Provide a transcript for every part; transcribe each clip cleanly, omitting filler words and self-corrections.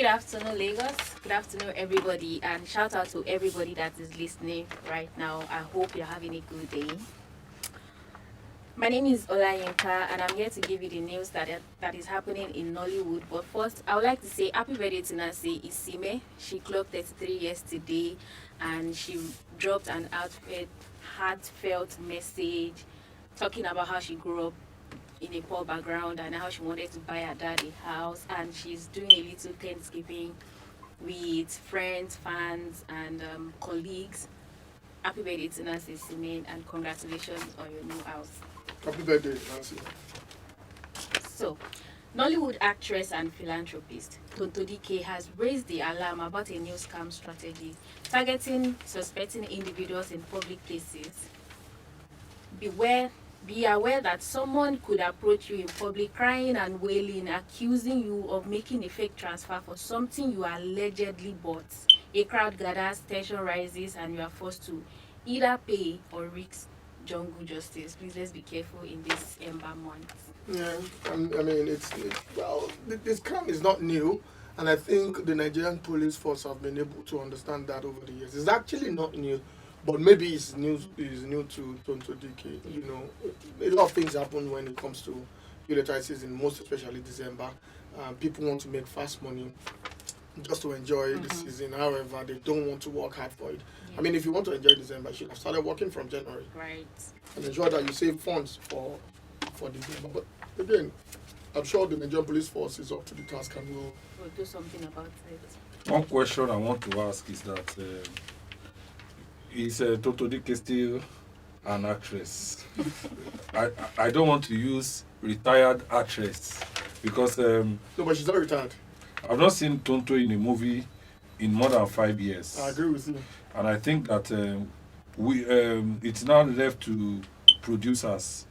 afternoon, Lagos. Good afternoon, everybody, and shout out to everybody that is listening right now. I hope you're having a good day. My name is Olayinka, and I'm here to give you the news that is happening in Nollywood. But first, I would like to say happy birthday to Nancy Isime. She clocked 33 years today, and she dropped an heartfelt message talking about how she grew up in a poor background and how she wanted to buy her dad a house, and she's doing a little Thanksgiving with friends, fans, and colleagues. Happy birthday to Nancy Isime, and congratulations on your new house. Happy birthday, Nancy. So, Nollywood actress and philanthropist Tonto Dike has raised the alarm about a new scam strategy targeting suspecting individuals in public places. Be aware that someone could approach you in public crying and wailing, accusing you of making a fake transfer for something you allegedly bought. A crowd gathers, tension rises, and you are forced to either pay or risk jungle justice. Please, let's be careful in this Ember month. Yeah, I mean, this crime is not new, and I think the Nigerian police force have been able to understand that over the years. It's actually not new, but maybe it's new to Tonto Dike. You know, a lot of things happen when it comes to military season, most especially December. People want to make fast money just to enjoy the season. However, they don't want to work hard for it. Yeah. I mean, if you want to enjoy December, you should have started working from January. Right. And ensure that you save funds for December. But again, I'm sure the Nigerian police force is up to the task and will do something about it. One question I want to ask is that is Tonto Dike still an actress? I don't want to use retired actress because no, but she's not retired. I've not seen Tonto in a movie in more than 5 years. I agree with you. And I think that it's now left to producers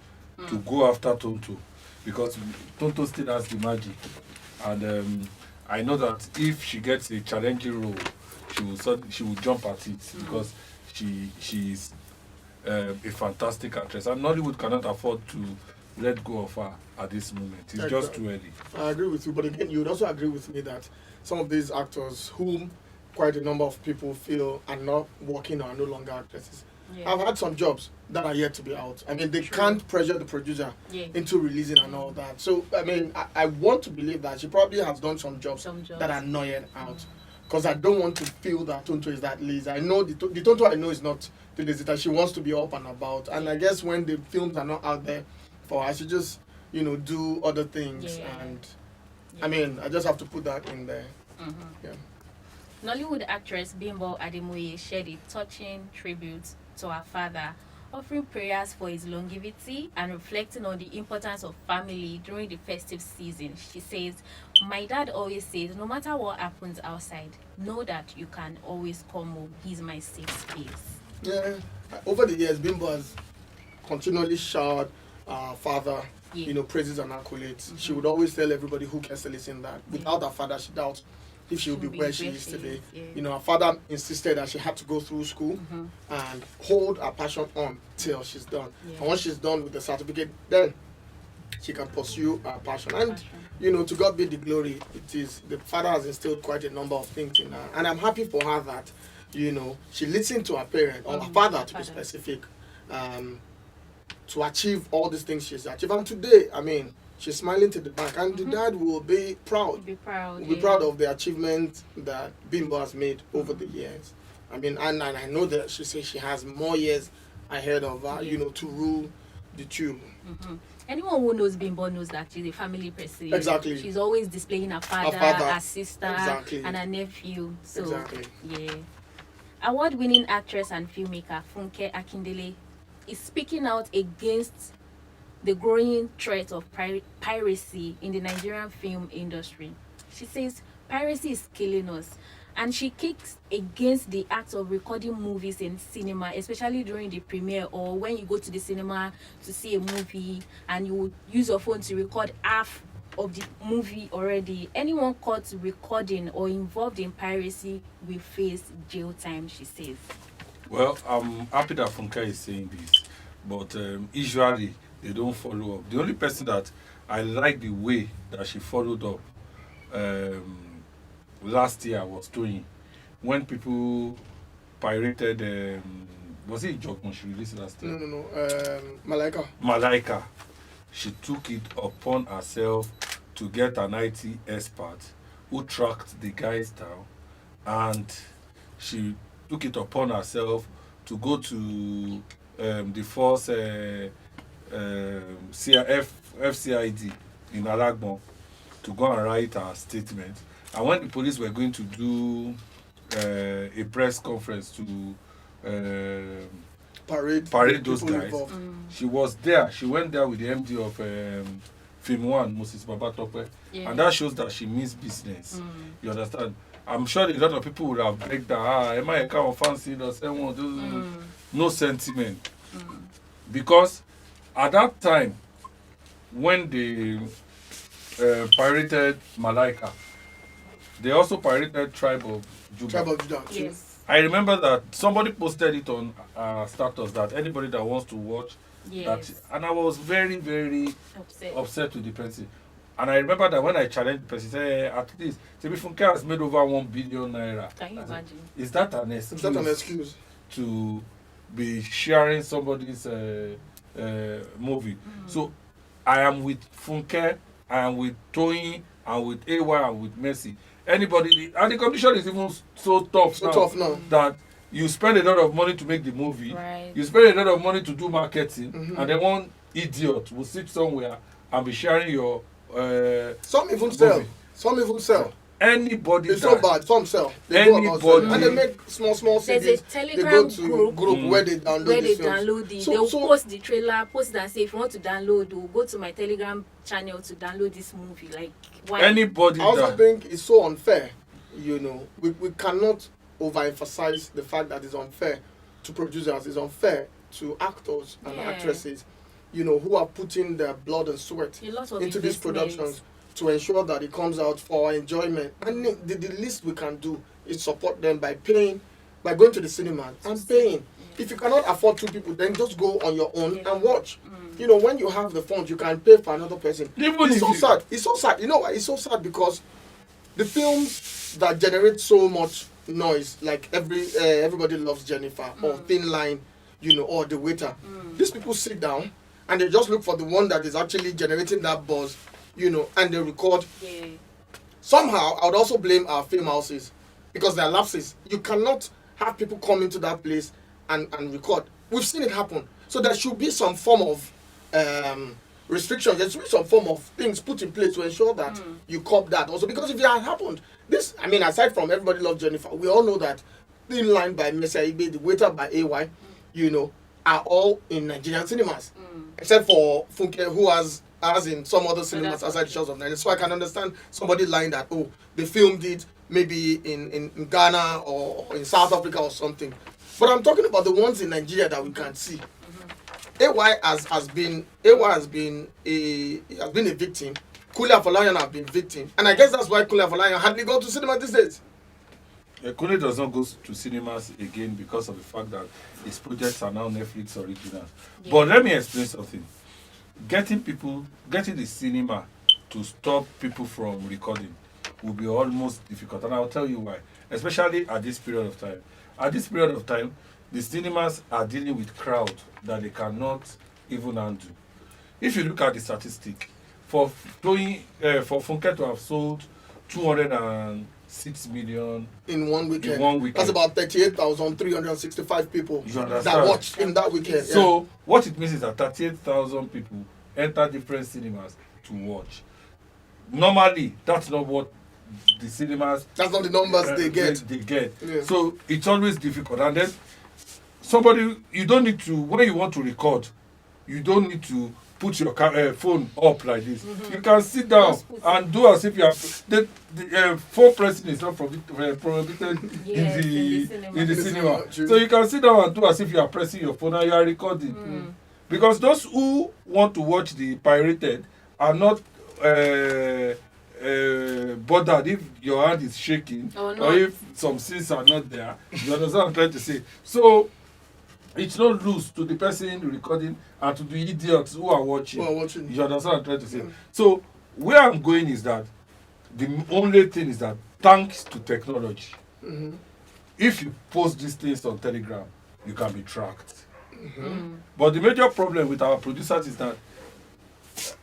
to go after Tonto because Tonto still has the magic. And I know that if she gets a challenging role, she will jump at it because she's a fantastic actress. And Nollywood cannot afford to let go of her at this moment. It's just too early. I agree with you, but again, you would also agree with me that some of these actors whom quite a number of people feel are not working or are no longer actresses. Yeah. I've had some jobs that are yet to be out. I mean, they can't pressure the producer into releasing and all that. So, I mean, I want to believe that she probably has done some jobs that are not yet out. Because I don't want to feel that Tonto is that lazy. I know the Tonto I know is not the lazy, that she wants to be up and about. And I guess when the films are not out there for her, she just, do other things. Yeah. And I mean, I just have to put that in there. Yeah. Nollywood actress Bimbo Ademoye shared a touching tribute to her father, offering prayers for his longevity and reflecting on the importance of family during the festive season. She says, "My dad always says, no matter what happens outside, know that you can always come home. He's my safe space." Yeah, over the years, Bimbo has continually showered father, praises and accolades. She would always tell everybody who cares to listen that without her father, she doubts if she would be where she is today. Yeah. Her father insisted that she had to go through school and hold her passion on till she's done. Yeah. And once she's done with the certificate, then she can pursue her passion. And, to God be the glory. It is the father has instilled quite a number of things in her. And I'm happy for her that, she listened to her parent, or her father to be specific, to achieve all these things she's achieved. And today, I mean, she's smiling to the bank, and the dad will be proud. Be proud of the achievement that Bimbo has made over the years. I mean, and I know that she says she has more years ahead of her, to rule the tube. Anyone who knows Bimbo knows that she's a family person. Exactly. She's always displaying her father, her sister, and her nephew. So, exactly. Yeah. Award-winning actress and filmmaker Funke Akindele is speaking out against the growing threat of piracy in the Nigerian film industry. She says piracy is killing us, and she kicks against the act of recording movies in cinema, especially during the premiere or when you go to the cinema to see a movie and you use your phone to record half of the movie already. Anyone caught recording or involved in piracy will face jail time, she says. Well, I'm happy that Funke is saying this, but usually they don't follow up. The only person that I like the way that she followed up last year was doing when people pirated. Was it Jogmo she released last year? No. Malaika. Malaika. She took it upon herself to get an IT expert who tracked the guys down, and she took it upon herself to go to the force FCID in Alagbon to go and write her statement. And when the police were going to do a press conference to parade those guys, she was there. She went there with the MD of Film One, Moses Babatope, and that shows that she means business. You understand? I'm sure a lot of people would have begged that, am I a kind of fancy or someone? No sentiment. Because at that time, when they pirated Malaika, they also pirated Tribe of Judah. Yes. I remember that somebody posted it on status that anybody that wants to watch that, and I was very, very upset with the person. And I remember that when I challenged the person, say, at least, Funke has made over 1 billion naira. Can you imagine? Is that an excuse to be sharing somebody's movie? So I am with Funke, I am with Toyin, and with AY, and with Messi. Anybody, and the condition is even so tough now that you spend a lot of money to make the movie, you spend a lot of money to do marketing, and then one idiot will sit somewhere and be sharing your some even sell. Anybody it's so bad. Some sell. They anybody, and they make small CDs. There's a Telegram group where they download it. They'll post the trailer, post it and say, if you want to download, go to my Telegram channel to download this movie. Like, why? Anybody. I also think it's so unfair. You know, we cannot overemphasize the fact that it's unfair to producers. It's unfair to actors and actresses, you know, who are putting their blood and sweat into these productions to ensure that it comes out for our enjoyment. And the least we can do is support them by paying, by going to the cinema and paying. If you cannot afford 2 people, then just go on your own and watch. You know, when you have the funds, you can pay for another person. It's so sad. It's so sad. You know why? It's so sad because the films that generate so much noise, like Everybody Loves Jennifer or Thin Line, you know, or The Waiter, these people sit down and they just look for the one that is actually generating that buzz, you know, and they record. Somehow, I would also blame our film houses because there are lapses. You cannot have people come into that place and record. We've seen it happen. So there should be some form of restrictions. There should be some form of things put in place to ensure that you cop that also. Because if it had happened, this, I mean, aside from Everybody Loves Jennifer, we all know that Thin Line by Messiah Ibe, The Waiter by AY, you know, are all in Nigerian cinemas. Except for Funke, who has in some other cinemas outside the shores of Nigeria. So I can understand somebody lying that, oh, they filmed it maybe in Ghana or in South Africa or something. But I'm talking about the ones in Nigeria that we can see. AY has been a victim. Kule Afolayan have been victim. And I guess that's why Kule Afolayan hardly go to cinema these days. Kule does not go to cinemas again because of the fact that his projects are now Netflix originals. But let me explain something. Getting the cinema to stop people from recording will be almost difficult, and I'll tell you why. Especially at this period of time. At this period of time, the cinemas are dealing with crowd that they cannot even handle. If you look at the statistic, for Funke to have sold 206 million in one weekend. That's about 38,365 people that watched in that weekend. So what it means is that 38,000 people enter different cinemas to watch. Normally, that's not what the cinemas. That's not the numbers they get. Yeah. So it's always difficult. And then you don't need to, when you want to record, you don't need to put your phone up like this. You can sit down and do as if you are. The phone pressing is not prohibited in the cinema. So you can sit down and do as if you are pressing your phone and you are recording. Because those who want to watch the pirated are not bothered if your hand is shaking or if some scenes are not there. You understand what I'm trying to say? So it's not loose to the person recording and to the idiots who are watching. You understand what I'm trying to say? So where I'm going is that The only thing is that thanks to technology, if you post these things on Telegram, you can be tracked. But the major problem with our producers is that,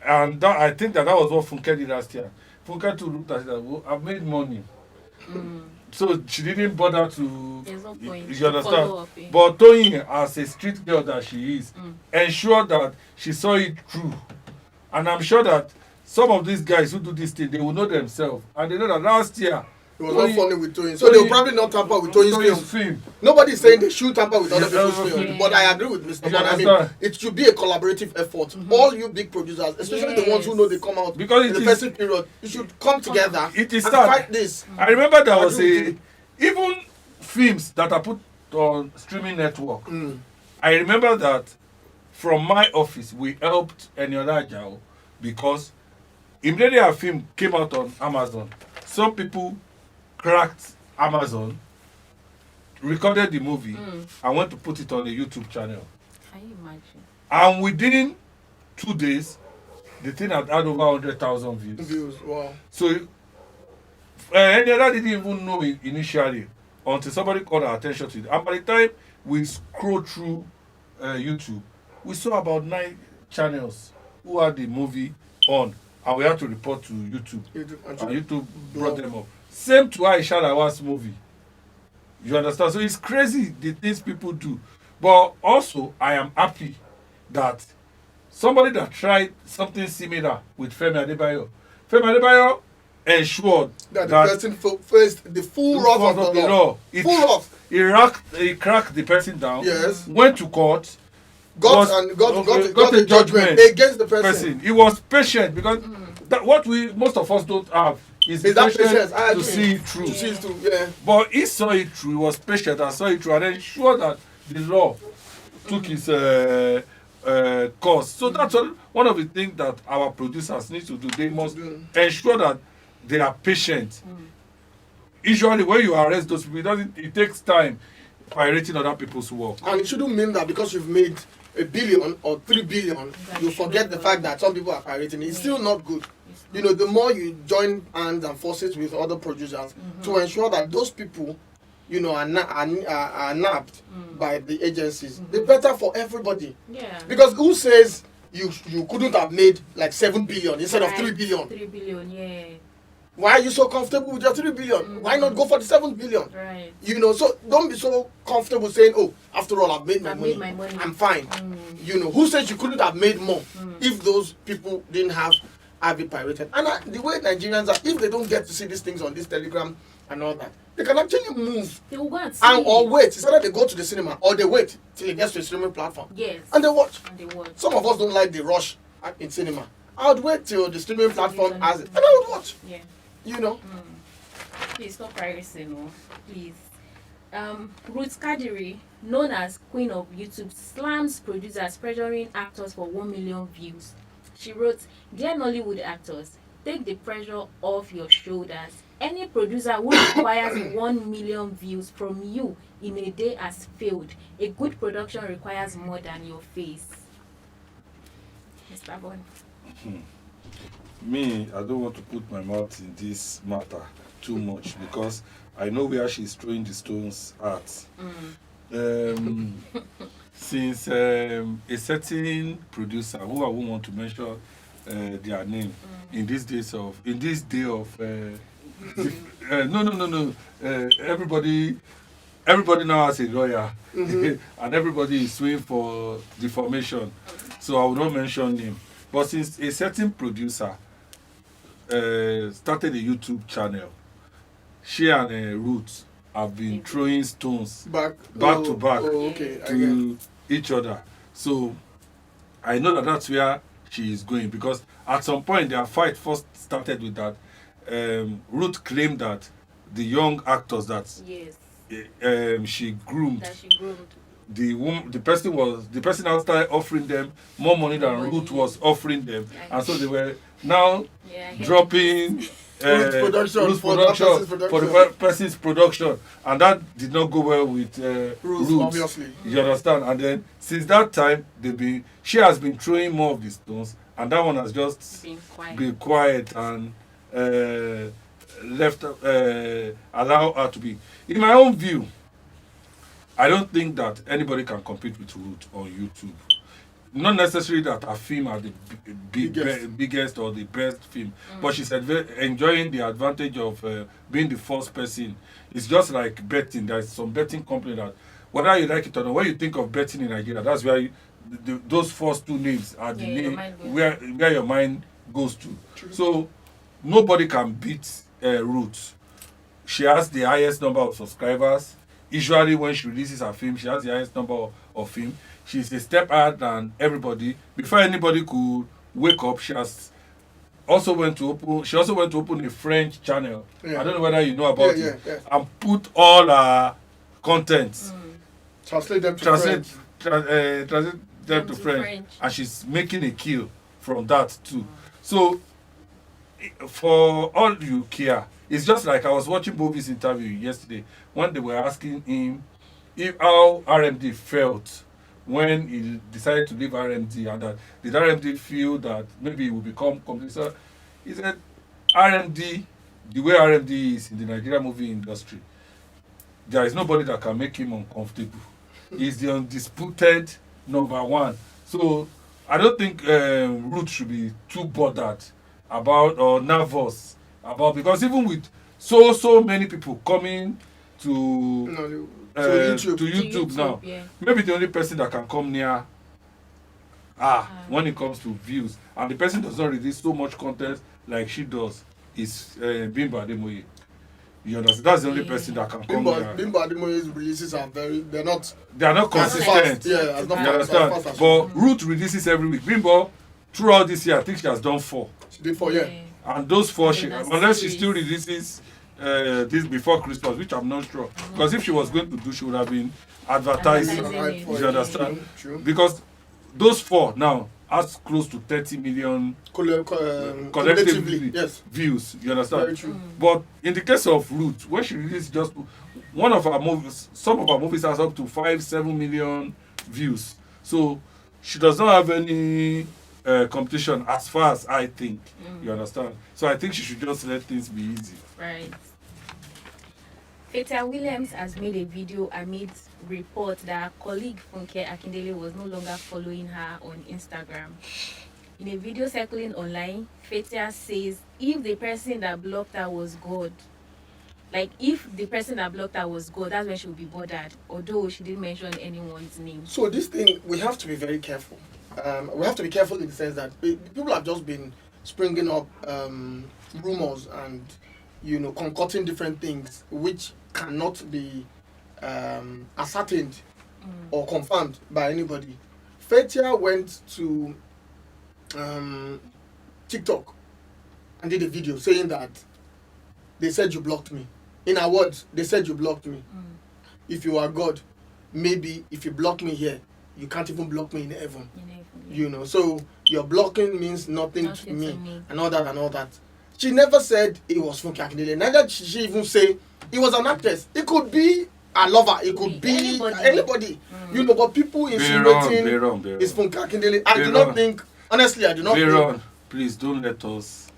and that, I think that was what Funke did last year. Funke to look at that, well, I've made money. So she didn't bother to, There's no point you to understand? follow up, But Toyin, as a street girl that she is, ensured that she saw it through. And I'm sure that some of these guys who do this thing, they will know themselves. And they know that last year, It was not funny with Toyin. So they will probably not tamper with Toyin's film. Nobody is saying they should tamper with other people's film. But I agree with Mr. But I mean, it should be a collaborative effort. All you big producers, especially the ones who know they come out because in the festive period, you should come together and fight this. I remember there was even films that are put on streaming network. I remember that from my office, we helped Eniola Ajao because immediately our film came out on Amazon, some people cracked Amazon, recorded the movie, and went to put it on a YouTube channel. Can you imagine? And within 2 days, the thing had over 100,000 views. Wow. So Eniola didn't even know it initially until somebody called our attention to it. And by the time we scrolled through YouTube, we saw about 9 channels who had the movie on, and we had to report to YouTube. And YouTube brought them up. Same to Aisha Lawal's movie. You understand? So it's crazy the things people do. But also, I am happy that somebody that tried something similar with Femi Adebayo ensured that the person faced the full wrath of the law. Full wrath. He cracked the person down. Yes. Went to court. Got a judgment against the person. He was patient because what most of us don't have is patience to see it through. But he saw it through. He was patient and saw it through, and then ensured that the law took his course. So that's one of the things that our producers need to do. They must ensure that they are patient. Usually, when you arrest those people, it takes time pirating other people's work. And it shouldn't mean that because you've made $1 billion or 3 billion, you forget the fact that some people are pirating. It's still not good. You know, the more you join hands and forces with other producers to ensure that those people, you know, are nabbed by the agencies, the better for everybody. Yeah. Because who says you couldn't have made like 7 billion instead of 3 billion? 3 billion, yeah. Why are you so comfortable with your 3 billion? Why not go for the 7 billion? Right. You know, so don't be so comfortable saying, oh, after all, I've made my money. I'm fine. You know, who says you couldn't have made more if those people didn't have it pirated? And the way Nigerians are, if they don't get to see these things on this Telegram and all that, they can actually move. They will go and see. Or wait. It's either they go to the cinema or they wait till it gets to a streaming platform. Yes. And they watch. Some Some of us don't like the rush in cinema. I would wait till the streaming platform has it, and I would watch. Yeah. You know. Please stop piracy, no. Please. Ruth Kadiri, known as Queen of YouTube, slams producers pressuring actors for 1 million views. She wrote, "Dear Nollywood actors, take the pressure off your shoulders. Any producer who requires 1 million views from you in a day has failed. A good production requires more than your face." Mr. Bon. Me, I don't want to put my mouth in this matter too much because I know where she's throwing the stones at. Since a certain producer, who I won't want to mention their name, in this day of everybody now has a lawyer, and everybody is suing for defamation. So I will not mention him. But since a certain producer started a YouTube channel, she and Ruth have been throwing stones back to back to each other. So I know that that's where she is going, because at some point their fight first started with that. Ruth claimed that the young actors that she groomed, the person now started offering them more money than Ruth was offering them, and so they were now dropping Ruth's production for the person's production, and that did not go well with Ruth. Obviously, you understand. And then since that time, she has been throwing more of the stones, and that one has just been quiet and left allow her to be. In my own view, I don't think that anybody can compete with Ruth on YouTube. Not necessarily that her film are the biggest or the best film, but she's enjoying the advantage of being the first person. It's just like betting. There's some betting company that, whether you like it or not, when you think of betting in Nigeria, that's where those first two names are the name where your mind goes to. True. So nobody can beat Ruth. She has the highest number of subscribers. Usually when she releases her film, she has the highest number of film. She's a step higher than everybody. Before anybody could wake up, she also went to open a French channel. Yeah. I don't know whether you know about it. Yeah. And put all her contents. Translate them to French. Translate them to French. And she's making a kill from that too. So for all you care, it's just like I was watching Bobby's interview yesterday when they were asking him how RMD felt when he decided to leave RMD, and that did RMD feel that maybe he will become complete. So he said RMD, the way RMD is in the Nigerian movie industry, there is nobody that can make him uncomfortable. He's the undisputed number one. So I don't think Ruth should be too bothered about or nervous about, because even with so many people coming to YouTube now, maybe the only person that can come near when it comes to views, and the person does not release so much content like she does, is Bimbo Ademoye. You understand? That's the only person that can come near. Bimbo Ademoye's releases are they're not consistent. Fast. Yeah, you understand? But Ruth releases every week. Bimbo, throughout this year, I think she has done 4. She did 4, yeah. And those 4, unless she still releases this before Christmas, which I'm not sure. Because if she was going to do, she would have been advertising. You understand? True. Because those 4 now has close to 30 million collectively views. You understand? Very true. But in the case of Ruth, when she released just one of our movies, some of our movies has up to 5-7 million views. So she does not have any competition as far as I think. You understand? So I think she should just let things be easy. Right. Fathia Williams has made a video amid reports that her colleague Funke Akindele was no longer following her on Instagram. In a video circling online, Fathia says if the person that blocked her was God, if the person that blocked her was God, that's when she would be bothered, although she didn't mention anyone's name. So this thing, we have to be very careful. We have to be careful in the sense that people have just been springing up rumors and, concocting different things which cannot be ascertained or confirmed by anybody. Fathia went to TikTok and did a video saying that they said you blocked me. In our words, they said you blocked me. If you are God, maybe if you block me here, you can't even block me in heaven. So your blocking means nothing to me and all that. She never said it was Funke Akindele. Neither did she even say it was an actress. It could be a lover. It could be anybody. But people insinuating it's Funke Akindele. I do not think, honestly, I do not think. Please don't let us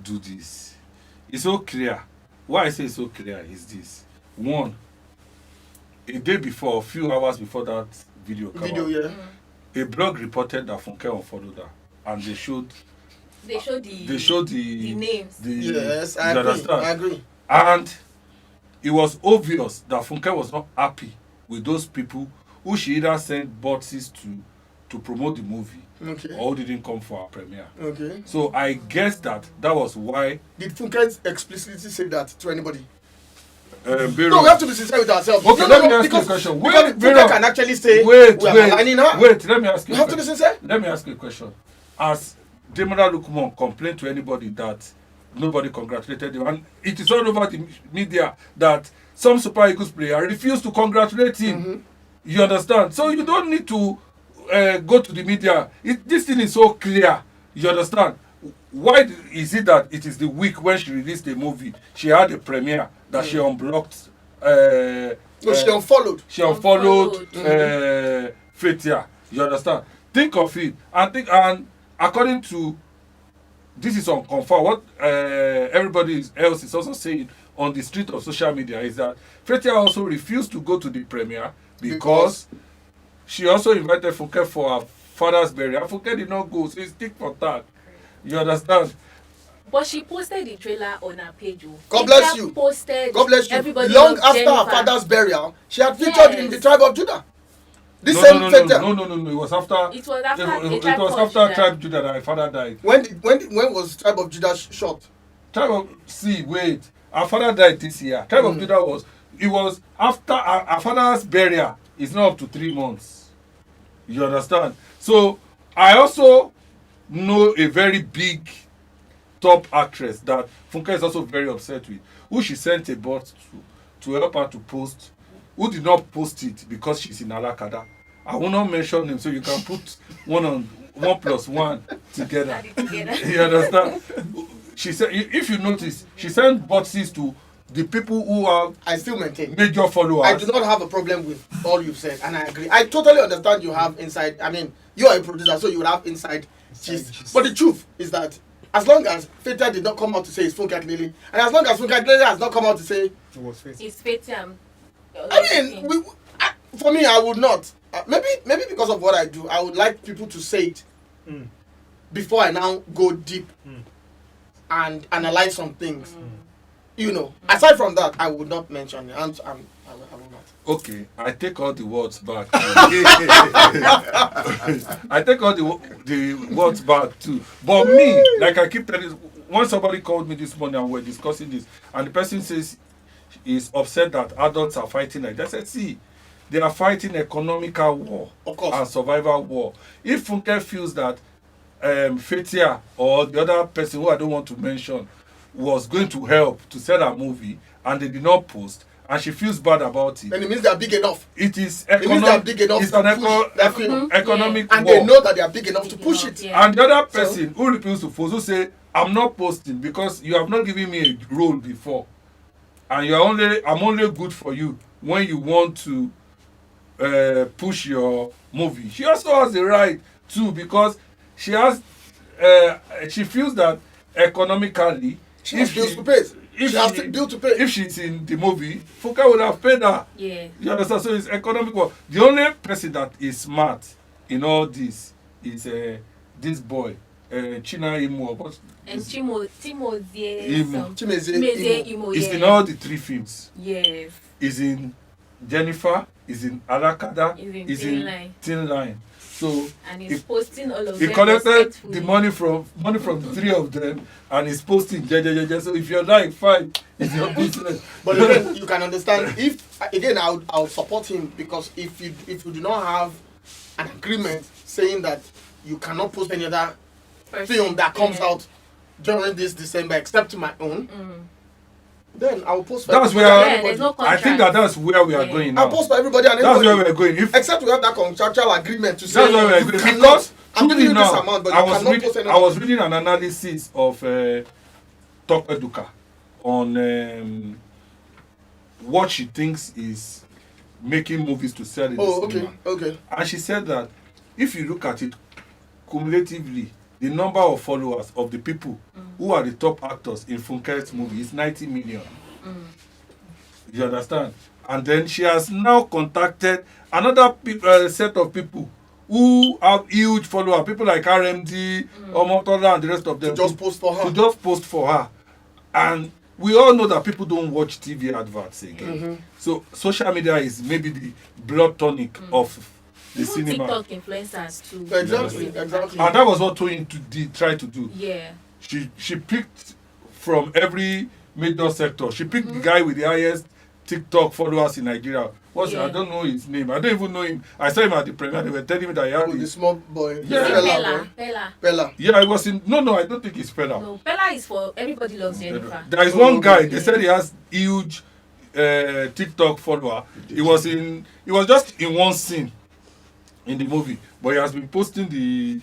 do this. It's so clear. Why I say it's so clear is this. One, a day before, a few hours before that video came out, a blog reported that Funke unfollowed her, and they showed the names. Yes, I agree. And it was obvious that Funke was not happy with those people who she either sent boxes to promote the movie, or didn't come for our premiere. So I guess that was why. Did Funke explicitly say that to anybody? No, we have to be sincere with ourselves. Okay, let me ask you a question. Funke can actually say wait, aligning her. Wait, let me ask you. You have to be sincere. Let me ask you a question. Has Demola Lukman complained to anybody that nobody congratulated him? And it is all over the media that some Super Eagles player refused to congratulate him. You understand? So you don't need to go to the media. This thing is so clear. You understand? Why is it that it is the week when she released the movie, she had a premiere that she unblocked? No, she unfollowed. She unfollowed Fathia. You understand? Think of it, and according to this is unconfirmed. What everybody else is also saying on the street of social media is that Fathia also refused to go to the premiere because she also invited Funke for her father's burial. Funke did not go, so it's stick for that. You understand? But she posted the trailer on her page. God bless you. Posted God bless you. Everybody Long after Jennifer. her father's burial, she had featured in the tribe of Judah. This same No. It was after. It was after It was after Tribe Judah that her father died. When was tribe of Judah shot? Tribe of wait. Her father died this year. Tribe of Judah was after her father's burial. It's not up to 3 months. You understand? So I also know a very big top actress that Funke is also very upset with, who she sent a bot to help her to post, who did not post it because she's in Alakada. I will not mention him, so you can put 1 plus 1 together. You understand? She said, if you notice, she sent boxes to the people who are I still maintain major followers. I do not have a problem with all you've said, and I agree. I totally understand you have inside. I mean, you are a producer, so you would have inside gist. But the truth is that as long as Fathia did not come out to say it's Funke Akindele, and as long as Funke Akindele has not come out to say it's Fathia. I mean, for me, I would not. Maybe because of what I do, I would like people to say it before I now go deep and analyze some things. You know, aside from that, I would not mention it. I will not. Okay, I take all the words back. I take all the words back too. But me, like I keep telling, when somebody called me this morning and we're discussing this, and the person says he's upset that adults are fighting like that, I said, see, they are fighting economical war and survival war. If Funke feels that Fathia or the other person who I don't want to mention was going to help to sell her movie and they did not post, and she feels bad about it. And it means they are big enough. It is It means they are big enough it's to an push that film. economic And war. they know that they are big enough to push it. Yeah. And the other person who refused to post, who say, I'm not posting because you have not given me a role before. And I'm only good for you when you want to push your movie. She also has the right too, because she feels that economically She has bills to pay. She has bills to pay. If she's in the movie, Funke would have paid her. Yeah. You understand? So it's economic war. The only person that is smart in all this is this boy, China Imo. And Chimezie Imo. He's in all the 3 films. Yes. He's in Jennifer, he's in Alakada, He's in Thin Line. So and he's posting all of he them. collected the money from the 3 of them, and he's posting jejejeje. So if you're like fine, it's your business. But again, you can understand if again I'll support him, because if you do not have an agreement saying that you cannot post any other film that comes out during this December except my own, then I'll post for That's everybody. where there's no I think that's where we are going now. I'll post for everybody and That's everybody. where we are going. Except we have that contractual agreement to say That's where we are you going. cannot. Because I'm giving you this now, amount, but I you was cannot reading, post I was anything. reading an analysis of Top Educa on what she thinks is making movies to sell in the cinema. Okay. And she said that if you look at it cumulatively, the number of followers of the people who are the top actors in Funke's movie is 90 million. You understand? And then she has now contacted another set of people who have huge followers, people like RMD, Omotola, and the rest of them. To just post for her. To just post for her. And we all know that people don't watch TV adverts again. So social media is maybe the blood tonic of the Even cinema. TikTok influencers too. Exactly. And that was what Toyin tried to do. Yeah. She picked from every major sector. She picked the guy with the highest TikTok followers in Nigeria. I don't know his name. I don't even know him. I saw him at the premiere. They were telling me that he had The small boy. Yeah. Pella. Yeah, I was in. No, I don't think it's Pella. No, Pella is for Everybody Loves Jennifer. There is one guy. They said he has huge TikTok follower. He was just in one scene in the movie, but he has been posting the